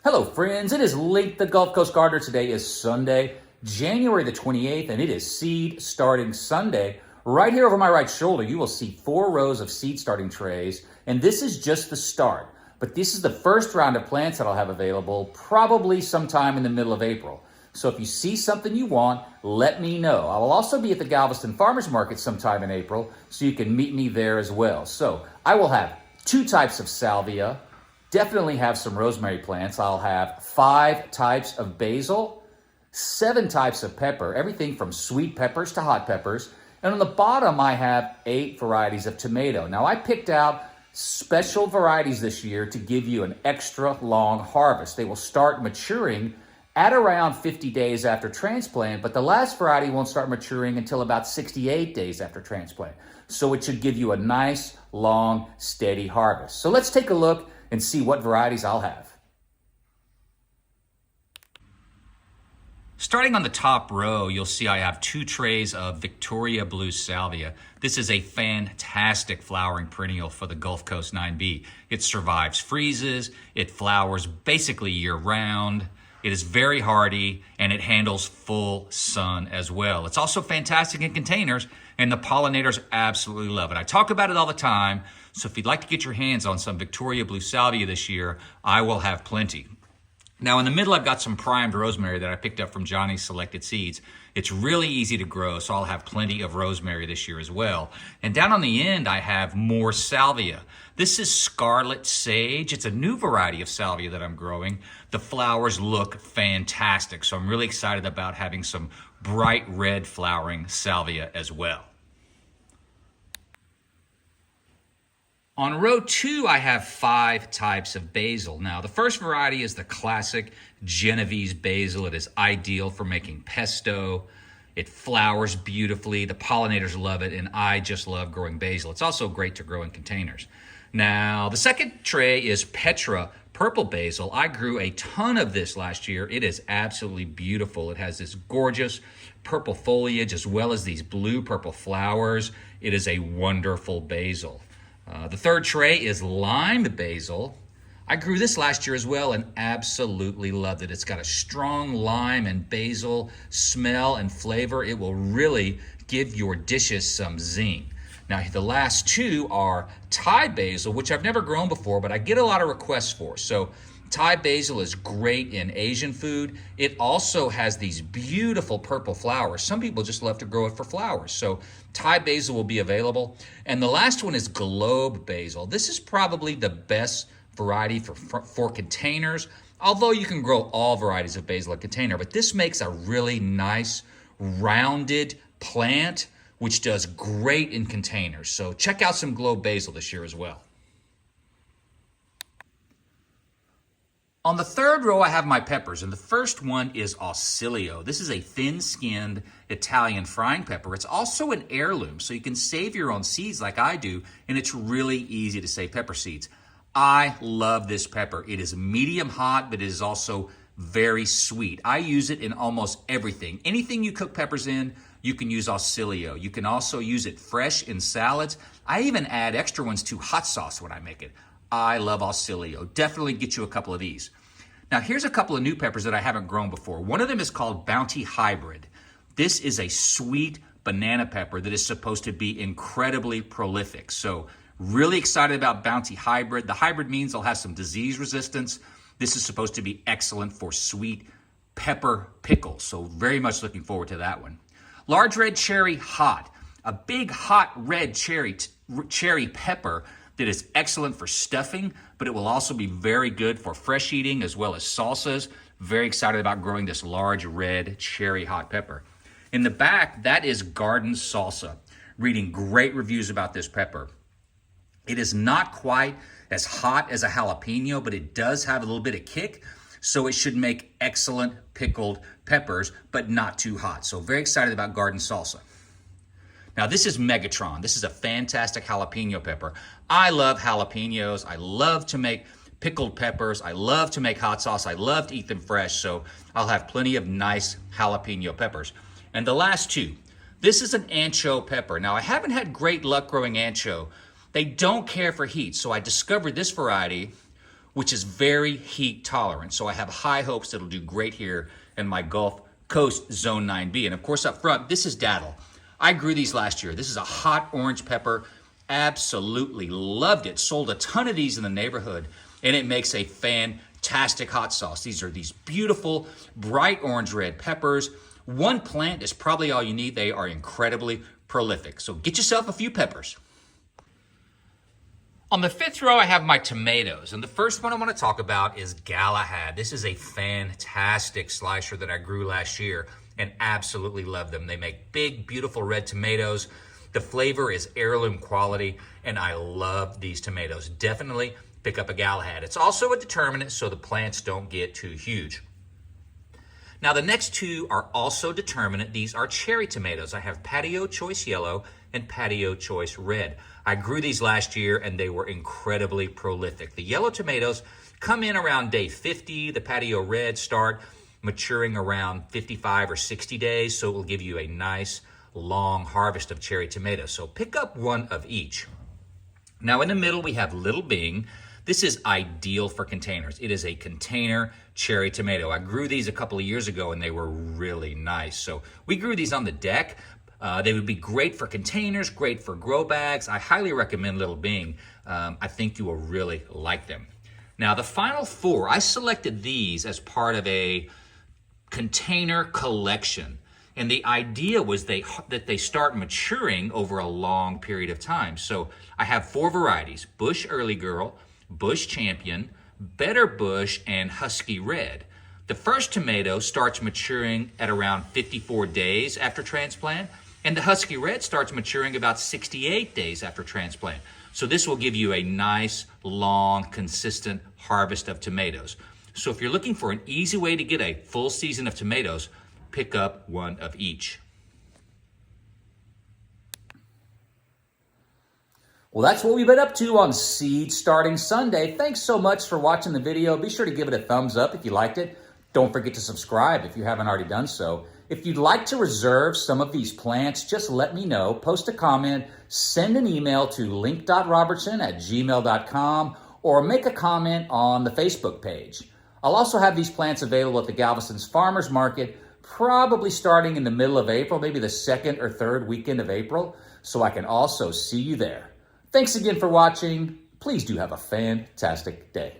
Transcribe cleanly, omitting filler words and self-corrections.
Hello friends, it is Link the Gulf Coast Gardener. Today is Sunday, January the 28th, and it is Seed Starting Sunday. Right here over my right shoulder, you will see 4 rows of seed starting trays, and this is just the start. But this is the first round of plants that I'll have available, probably sometime in the middle of April. So if you see something you want, let me know. I will also be at the Galveston Farmers Market sometime in April, so you can meet me there as well. So I will have 2 types of salvia, definitely have some rosemary plants. I'll have 5 types of basil, 7 types of pepper, everything from sweet peppers to hot peppers. And on the bottom, I have 8 varieties of tomato. Now, I picked out special varieties this year to give you an extra long harvest. They will start maturing at around 50 days after transplant, but the last variety won't start maturing until about 68 days after transplant. So it should give you a nice, long, steady harvest. So let's take a look and see what varieties I'll have. Starting on the top row, you'll see I have 2 trays of Victoria Blue Salvia. This is a fantastic flowering perennial for the Gulf Coast 9B. It survives freezes, it flowers basically year-round, it is very hardy, and it handles full sun as well. It's also fantastic in containers, and the pollinators absolutely love it. I talk about it all the time, so if you'd like to get your hands on some Victoria Blue Salvia this year, I will have plenty. Now in the middle, I've got some primed rosemary that I picked up from Johnny's Selected Seeds. It's really easy to grow, so I'll have plenty of rosemary this year as well. And down on the end, I have more salvia. This is Scarlet Sage. It's a new variety of salvia that I'm growing. The flowers look fantastic, so I'm really excited about having some bright red flowering salvia as well. On row 2, I have 5 types of basil. Now, the first variety is the classic Genovese basil. It is ideal for making pesto. It flowers beautifully. The pollinators love it, and I just love growing basil. It's also great to grow in containers. Now, the second tray is Petra purple basil. I grew a ton of this last year. It is absolutely beautiful. It has this gorgeous purple foliage as well as these blue-purple flowers. It is a wonderful basil. The third tray is lime basil. I grew this last year as well and absolutely loved it. It's got a strong lime and basil smell and flavor. It will really give your dishes some zing. Now, the last 2 are Thai basil, which I've never grown before, but I get a lot of requests for. So Thai basil is great in Asian food. It also has these beautiful purple flowers. Some people just love to grow it for flowers. So Thai basil will be available. And the last one is Globe basil. This is probably the best variety for containers, although you can grow all varieties of basil in a container. But this makes a really nice, rounded plant, which does great in containers. So check out some Globe basil this year as well. On the third row, I have my peppers, and the first one is Ausilio. This is a thin-skinned Italian frying pepper. It's also an heirloom, so you can save your own seeds like I do, and it's really easy to save pepper seeds. I love this pepper. It is medium hot, but it is also very sweet. I use it in almost everything. Anything you cook peppers in, you can use Ausilio. You can also use it fresh in salads. I even add extra ones to hot sauce when I make it. I love Ausilio. Definitely get you a couple of these. Now here's a couple of new peppers that I haven't grown before. One of them is called Bounty Hybrid. This is a sweet banana pepper that is supposed to be incredibly prolific. So really excited about Bounty Hybrid. The hybrid means they'll have some disease resistance. This is supposed to be excellent for sweet pepper pickles. So very much looking forward to that one. Large red cherry hot. A big hot red cherry pepper that is excellent for stuffing, but it will also be very good for fresh eating as well as salsas. Very excited about growing this large red cherry hot pepper. In the back, that is garden salsa. Reading great reviews about this pepper. It is not quite as hot as a jalapeno, but it does have a little bit of kick, so it should make excellent pickled peppers, but not too hot. So very excited about garden salsa. Now this is Megatron. This is a fantastic jalapeno pepper. I love jalapenos. I love to make pickled peppers. I love to make hot sauce. I love to eat them fresh, so I'll have plenty of nice jalapeno peppers. And the last 2. This is an Ancho pepper. Now I haven't had great luck growing Ancho. They don't care for heat, so I discovered this variety which is very heat tolerant. So I have high hopes that it'll do great here in my Gulf Coast Zone 9B. And of course up front, this is datil. I grew these last year. This is a hot orange pepper. Absolutely loved it. Sold a ton of these in the neighborhood, and it makes a fantastic hot sauce. These are these beautiful, bright orange red peppers. One plant is probably all you need. They are incredibly prolific. So get yourself a few peppers. On the fifth row, I have my tomatoes, and the first one I want to talk about is Galahad. This is a fantastic slicer that I grew last year and absolutely love them. They make big, beautiful red tomatoes. The flavor is heirloom quality, and I love these tomatoes. Definitely pick up a Galahad. It's also a determinant so the plants don't get too huge. Now the next two are also determinant. These are cherry tomatoes. I have Patio Choice Yellow and Patio Choice Red. I grew these last year and they were incredibly prolific. The yellow tomatoes come in around day 50. The Patio Red start maturing around 55 or 60 days, so it will give you a nice long harvest of cherry tomatoes. So pick up one of each. Now in the middle we have Little Bing. This is ideal for containers. It is a container cherry tomato. I grew these a couple of years ago and they were really nice. So we grew these on the deck. They would be great for containers, great for grow bags. I highly recommend Little Bing. I think you will really like them. Now the final four, I selected these as part of a container collection. And the idea was that they start maturing over a long period of time. So I have four varieties: Bush Early Girl, Bush Champion, Better Bush, and Husky Red. The first tomato starts maturing at around 54 days after transplant, and the Husky Red starts maturing about 68 days after transplant. So this will give you a nice, long, consistent harvest of tomatoes. So if you're looking for an easy way to get a full season of tomatoes, pick up one of each. Well, that's what we've been up to on Seed Starting Sunday. Thanks so much for watching the video. Be sure to give it a thumbs up if you liked it. Don't forget to subscribe if you haven't already done so. If you'd like to reserve some of these plants, just let me know. Post a comment, send an email to link.robertson@gmail.com, or make a comment on the Facebook page. I'll also have these plants available at the Galveston's Farmers Market, probably starting in the middle of April, maybe the second or third weekend of April, so I can also see you there. Thanks again for watching. Please do have a fantastic day.